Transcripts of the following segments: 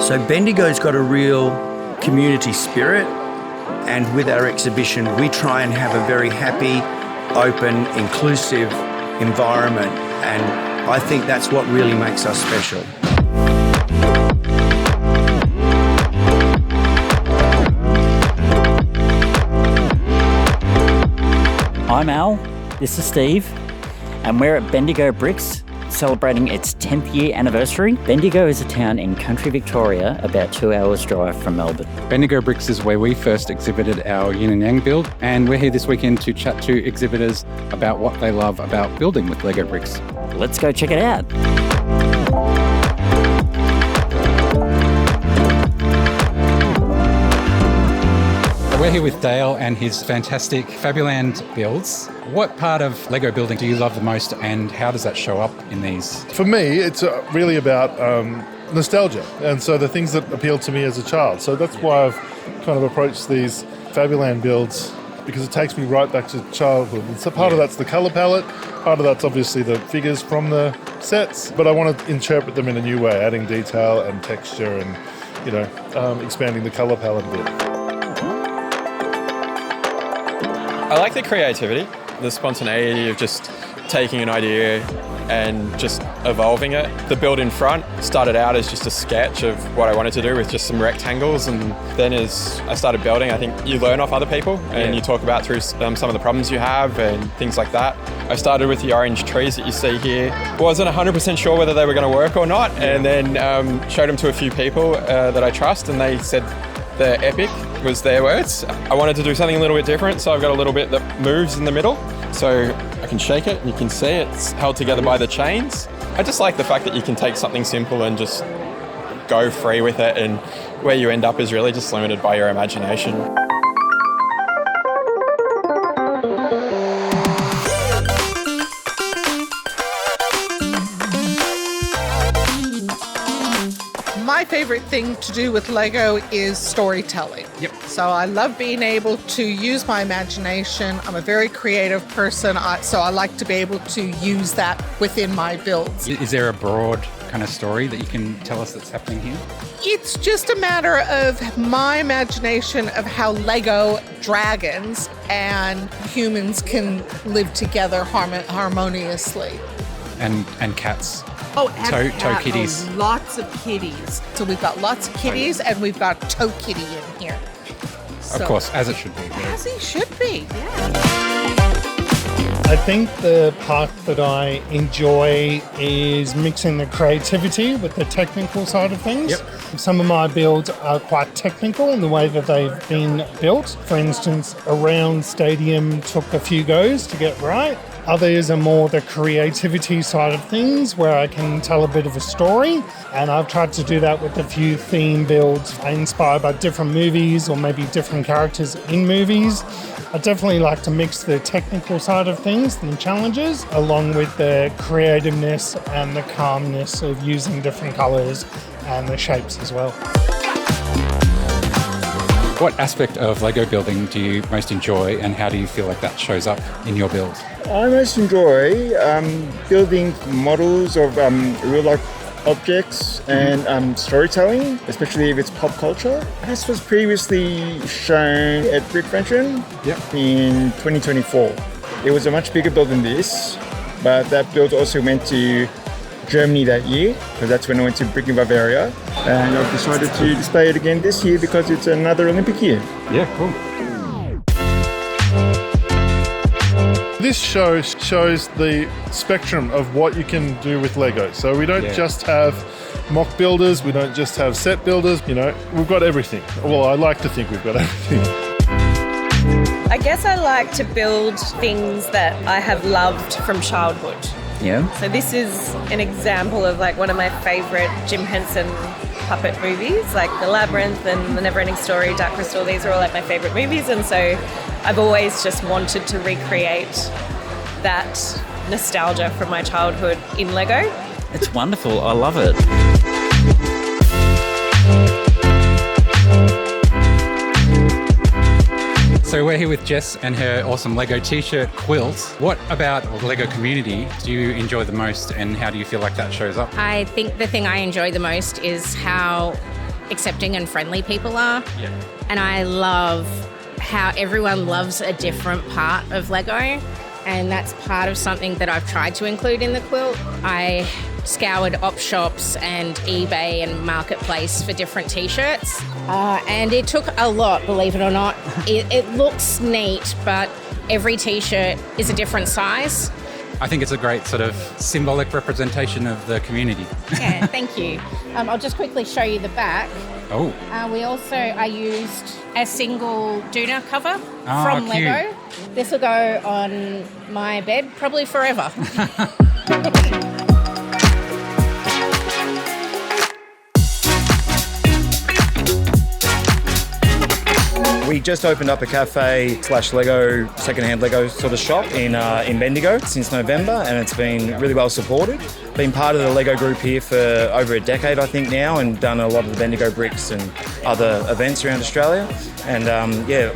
So Bendigo's got a real community spirit, and with our exhibition we try and have a very happy, open, inclusive environment, and I think that's what really makes us special. I'm Al, this is Steve, and we're at Bendigo Bricks celebrating its 10th year anniversary. Bendigo is a town in country Victoria, about 2 hours drive from Melbourne. Bendigo Bricks is where we first exhibited our yin and yang build, and we're here this weekend to chat to exhibitors about what they love about building with Lego bricks. Let's go check it out. We're here with Dale and his fantastic Fabuland builds. What part of Lego building do you love the most, and how does that show up in these? For me, it's really about nostalgia, and so the things that appealed to me as a child. So that's why I've kind of approached these Fabuland builds, because it takes me right back to childhood. And so part of that's the colour palette, part of that's obviously the figures from the sets, but I want to interpret them in a new way, adding detail and texture and, expanding the colour palette a bit. I like the creativity, the spontaneity of just taking an idea and just evolving it. The build in front started out as just a sketch of what I wanted to do with just some rectangles, and then as I started building, I think you learn off other people and you talk about through some of the problems you have and things like that. I started with the orange trees that you see here. Wasn't 100% sure whether they were going to work or not, and then showed them to a few people that I trust, and they said they're epic, was their words. I wanted to do something a little bit different, so I've got a little bit that moves in the middle, so I can shake it and you can see it's held together by the chains. I just like the fact that you can take something simple and just go free with it, and where you end up is really just limited by your imagination. My favorite thing to do with Lego is storytelling. Yep. So I love being able to use my imagination. I'm a very creative person, so I like to be able to use that within my builds. Is there a broad kind of story that you can tell us that's happening here? It's just a matter of my imagination of how Lego dragons and humans can live together harmoniously. And cats. Oh, and toe kitties. Oh, lots of kitties. So we've got lots of kitties, and we've got Toe Kitty in here. Of course, as it should be. As he should be, yeah. I think the part that I enjoy is mixing the creativity with the technical side of things. Yep. Some of my builds are quite technical in the way that they've been built. For instance, a round stadium took a few goes to get right. Others are more the creativity side of things, where I can tell a bit of a story, and I've tried to do that with a few theme builds inspired by different movies or maybe different characters in movies. I definitely like to mix the technical side of things and challenges along with the creativeness and the calmness of using different colours and the shapes as well. What aspect of Lego building do you most enjoy, and how do you feel like that shows up in your build? I most enjoy building models of real-life objects and storytelling, especially if it's pop culture. This was previously shown at Brickvention in 2024. It was a much bigger build than this, but that build also went to Germany that year, because that's when I went to Brick in Bavaria, and I've decided to display it again this year because it's another Olympic year. Yeah, cool. This show shows the spectrum of what you can do with Lego. So we don't just have mock builders, we don't just have set builders, we've got everything. Well, I like to think we've got everything. I guess I like to build things that I have loved from childhood. Yeah. So this is an example of one of my favourite Jim Henson puppet movies, like The Labyrinth and The Neverending Story, Dark Crystal. These are all my favourite movies, and so I've always just wanted to recreate that nostalgia from my childhood in Lego. It's wonderful. I love it. So we're here with Jess and her awesome Lego t-shirt quilt. What about the Lego community do you enjoy the most, and how do you feel like that shows up? I think the thing I enjoy the most is how accepting and friendly people are. Yeah. And I love how everyone loves a different part of Lego. And that's part of something that I've tried to include in the quilt. I scoured op shops and eBay and Marketplace for different t-shirts. And it took a lot, believe it or not. It looks neat, but every t-shirt is a different size. I think it's a great sort of symbolic representation of the community. Yeah, thank you. I'll just quickly show you the back. Oh. I used a single doona cover from cute. Lego. This will go on my bed probably forever. We just opened up a cafe / Lego, secondhand Lego sort of shop in Bendigo since November, and it's been really well supported. Been part of the Lego group here for over a decade, I think now, and done a lot of the Bendigo Bricks and other events around Australia. And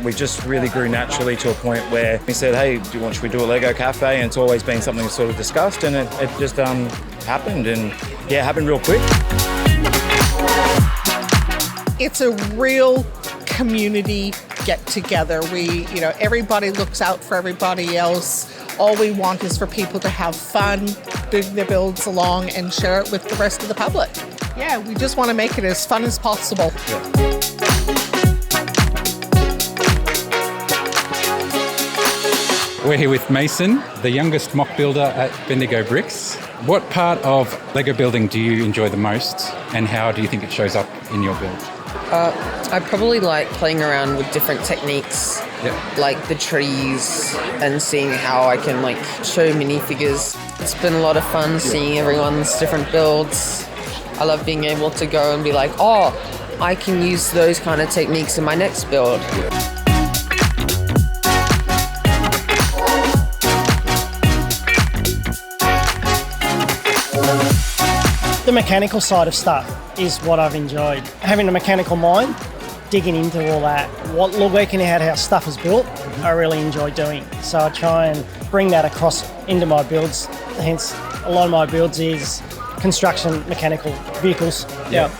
we just really grew naturally to a point where we said, hey, should we do a Lego cafe? And it's always been something sort of discussed, and it just happened, and yeah, it happened real quick. It's a real community get together. Everybody looks out for everybody else. All we want is for people to have fun, bring their builds along, and share it with the rest of the public. Yeah, we just want to make it as fun as possible. We're here with Mason, the youngest mock builder at Bendigo Bricks. What part of Lego building do you enjoy the most, and how do you think it shows up in your build? I probably like playing around with different techniques, like the trees, and seeing how I can show minifigures. It's been a lot of fun seeing everyone's different builds. I love being able to go and be like, oh, I can use those kind of techniques in my next build. The mechanical side of stuff is what I've enjoyed. Having a mechanical mind, digging into all that, working out how stuff is built, I really enjoy doing. So I try and bring that across into my builds. Hence, a lot of my builds is construction, mechanical vehicles. Yeah.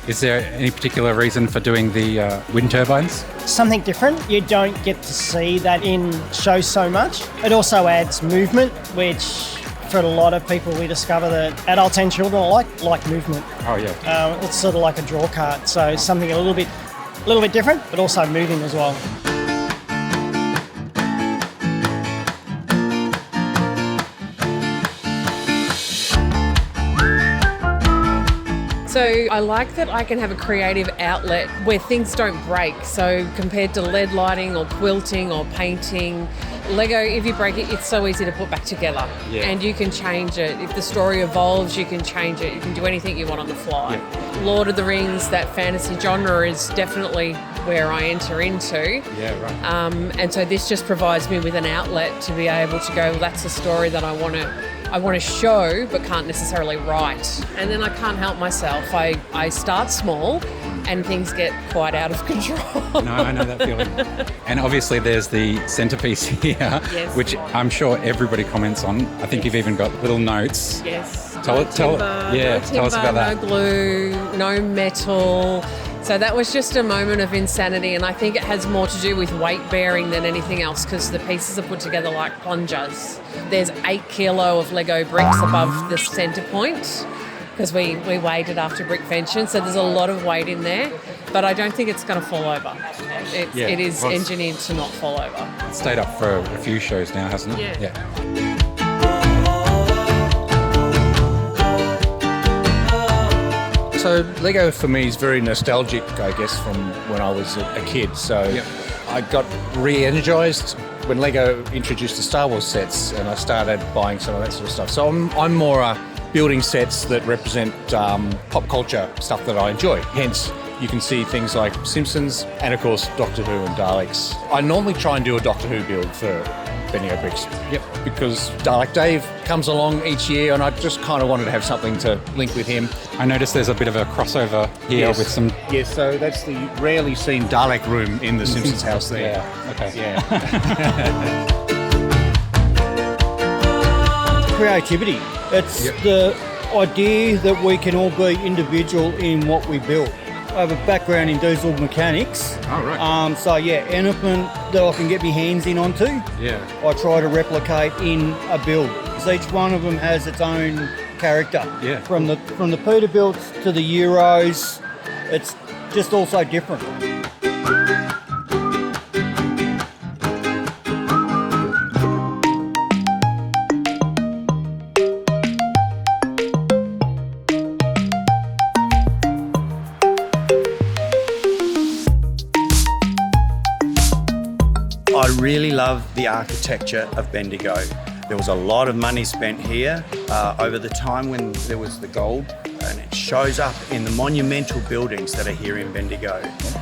Is there any particular reason for doing the wind turbines? Something different. You don't get to see that in shows so much. It also adds movement, which for a lot of people we discover that adults and children like movement. Oh yeah. It's sort of like a draw card, so something a little bit different, but also moving as well. So I like that I can have a creative outlet where things don't break. So compared to LED lighting or quilting or painting, Lego, if you break it, it's so easy to put back together. Yeah. And you can change it. If the story evolves, you can change it. You can do anything you want on the fly. Yeah. Lord of the Rings, that fantasy genre is definitely where I enter into. Yeah, right. And so this just provides me with an outlet to be able to go, well, that's a story that I want to show but can't necessarily write. And then I can't help myself. I start small and things get quite out of control. No, I know that feeling. And obviously there's the centerpiece here, yes, which I'm sure everybody comments on. I think you've even got little notes. Yes. Tell us about that. No glue, no metal. So that was just a moment of insanity, and I think it has more to do with weight bearing than anything else because the pieces are put together like plungers. There's 8 kilo of Lego bricks above the centre point because we weighed it after brick vention, so there's a lot of weight in there, but I don't think it's going to fall over. It is engineered to not fall over. It's stayed up for a few shows now, hasn't it? Yeah. So Lego for me is very nostalgic, I guess, from when I was a kid. So I got re-energised when Lego introduced the Star Wars sets, and I started buying some of that sort of stuff. So I'm more building sets that represent pop culture stuff that I enjoy. Hence, you can see things like Simpsons and, of course, Doctor Who and Daleks. I normally try and do a Doctor Who build for Bendigo Bricks. Yep. Because Dalek Dave comes along each year, and I just kind of wanted to have something to link with him. I noticed there's a bit of a crossover here with some... Yes, so that's the rarely seen Dalek room in the Simpsons house there. Yeah, okay. Yeah. Creativity. It's the idea that we can all be individual in what we build. I have a background in diesel mechanics. Oh, right. So yeah, anything that I can get my hands in onto, Yeah. I try to replicate in a build. Because each one of them has its own character. Yeah. From the Peterbilts to the Euros, it's just also different. I really love the architecture of Bendigo. There was a lot of money spent here over the time when there was the gold, and it shows up in the monumental buildings that are here in Bendigo.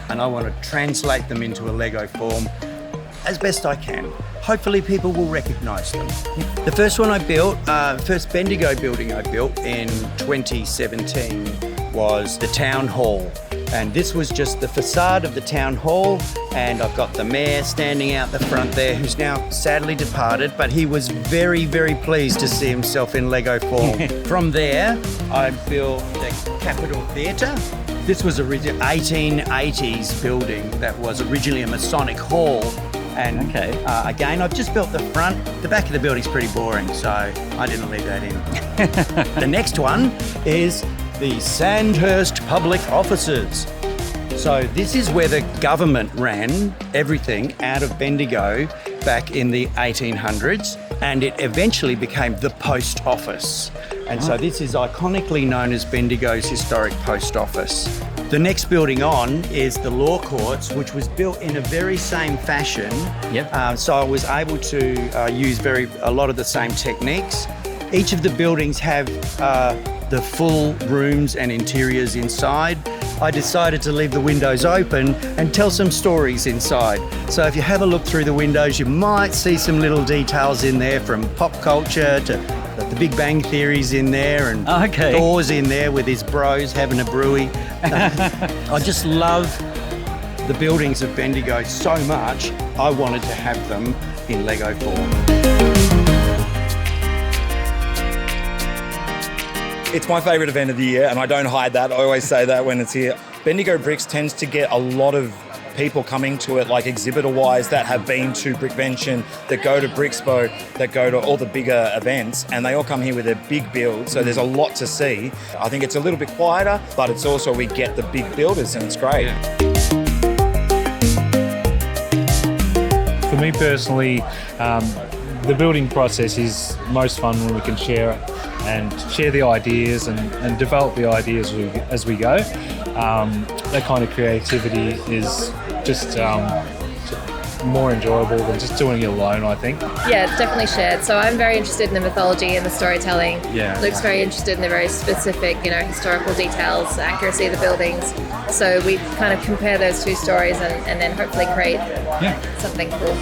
And I want to translate them into a Lego form as best I can. Hopefully people will recognise them. The first one I built, first Bendigo building I built in 2017 was the Town Hall. And this was just the facade of the Town Hall, and I've got the mayor standing out the front there, who's now sadly departed, but he was very, very pleased to see himself in Lego form. From there, I built the Capitol Theatre. This was originally 1880s building that was originally a Masonic hall. And again, I've just built the front. The back of the building's pretty boring, so I didn't leave that in. The next one is the Sandhurst Public Offices. So this is where the government ran everything out of Bendigo back in the 1800s, and it eventually became the post office. And so this is iconically known as Bendigo's historic post office. The next building on is the Law Courts, which was built in a very same fashion. So I was able to use a lot of the same techniques. Each of the buildings have the full rooms and interiors inside. I decided to leave the windows open and tell some stories inside. So if you have a look through the windows, you might see some little details in there, from pop culture to the Big Bang Theory's in there, and Thor's in there with his bros having a brewy. I just love the buildings of Bendigo so much, I wanted to have them in Lego form. It's my favourite event of the year, and I don't hide that. I always say that when it's here. Bendigo Bricks tends to get a lot of people coming to it, like exhibitor-wise, that have been to Brickvention, that go to Brixpo, that go to all the bigger events, and they all come here with their big build, so there's a lot to see. I think it's a little bit quieter, but it's also we get the big builders, and it's great. For me personally, the building process is most fun when we can share it and share the ideas and develop the ideas as we go. That kind of creativity is just more enjoyable than just doing it alone, I think. Yeah, it's definitely shared. So I'm very interested in the mythology and the storytelling. Yeah. Luke's very interested in the very specific, historical details, accuracy of the buildings. So we kind of compare those two stories and then hopefully create something cool.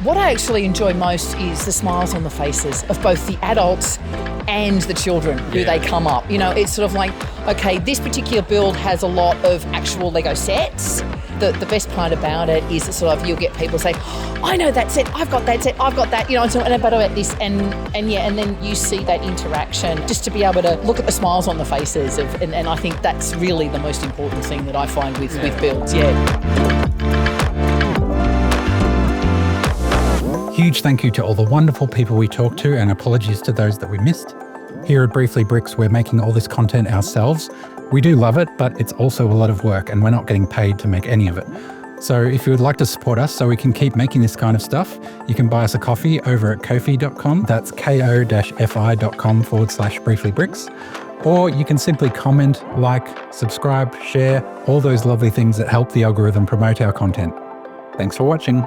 What I actually enjoy most is the smiles on the faces of both the adults and the children who they come up. It's sort of like, okay, this particular build has a lot of actual Lego sets. The best part about it is that sort of you'll get people say, I know that set, I've got that set, I've got that, and about this, and then you see that interaction, just to be able to look at the smiles on the faces and I think that's really the most important thing that I find with builds. Huge thank you to all the wonderful people we talked to, and apologies to those that we missed. Here at Briefly Bricks, we're making all this content ourselves. We do love it, but it's also a lot of work and we're not getting paid to make any of it. So if you would like to support us so we can keep making this kind of stuff, you can buy us a coffee over at ko-fi.com. That's ko-fi.com/brieflybricks. Or you can simply comment, like, subscribe, share, all those lovely things that help the algorithm promote our content. Thanks for watching.